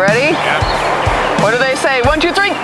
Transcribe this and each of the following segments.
ready? Yeah. What do they say? 1, 2, 3, go!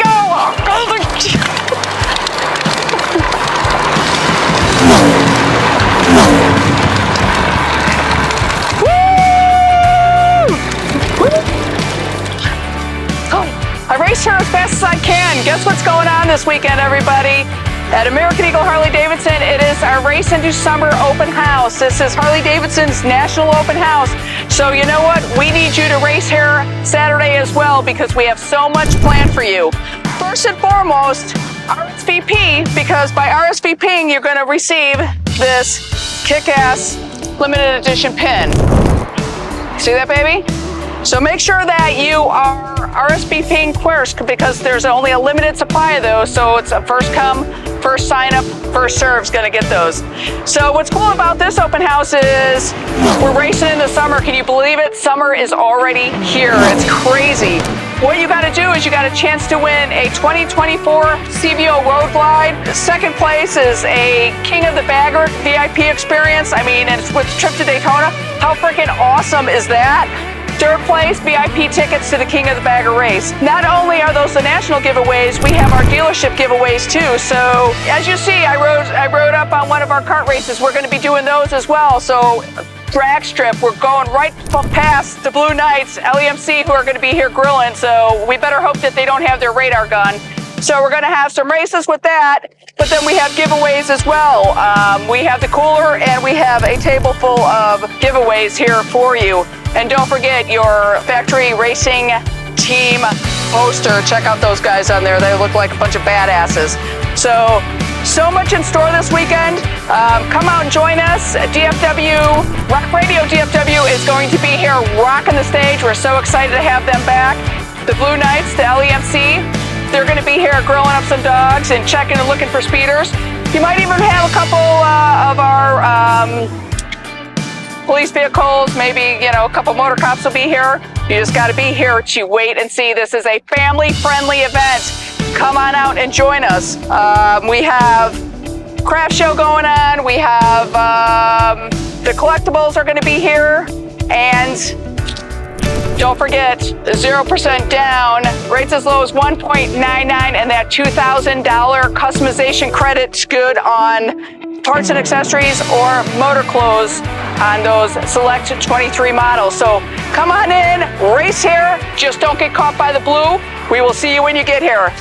I race here as fast as I can. Guess what's going on this weekend, everybody? At American Eagle Harley-Davidson, it is our Race into Summer open house. This is Harley-Davidson's national open house. So you know what? We need you to race here Saturday as well because we have so much planned for you. First and foremost, RSVP, because by RSVPing, you're going to receive this kick-ass limited edition pin. See that, baby? So make sure that you are RSVPing first because there's only a limited supply of those. So it's a first come, first sign up, first serve's gonna get those. So what's cool about this open house is we're racing in the summer. Can you believe it? Summer is already here. It's crazy. What you gotta do is you got a chance to win a 2024 CVO Road Glide. Second place is a King of the Bagger VIP experience. I mean, and it's with trip to Daytona. How freaking awesome is that? Third place, VIP tickets to the King of the Bagger race. Not only are those the national giveaways, we have our dealership giveaways too. So as you see, I rode up on one of our kart races. We're gonna be doing those as well. So drag strip, we're going right past the Blue Knights, LEMC, who are gonna be here grilling. So we better hope that they don't have their radar gun. So we're gonna have some races with that, but then we have giveaways as well. We have the cooler and we have a table full of giveaways here for you. And don't forget your factory racing team poster. Check out those guys on there. They look like a bunch of badasses. So much in store this weekend. Come out and join us. DFW, Rock Radio DFW is going to be here rocking the stage. We're so excited to have them back. The Blue Knights, the LEMC, they're going to be here grilling up some dogs and checking and looking for speeders. You might even have a couple of our police vehicles, maybe, you know, a couple motor cops will be here. You just got to be here to wait and see. This is a family-friendly event. Come on out and join us. We have craft show going on. We have the collectibles are going to be here. And don't forget, 0% down, rates as low as 1.99, and that $2,000 customization credit's good on parts and accessories or motor clothes on those select 23 models. So come on in, race here, just don't get caught by the blue. We will see you when you get here.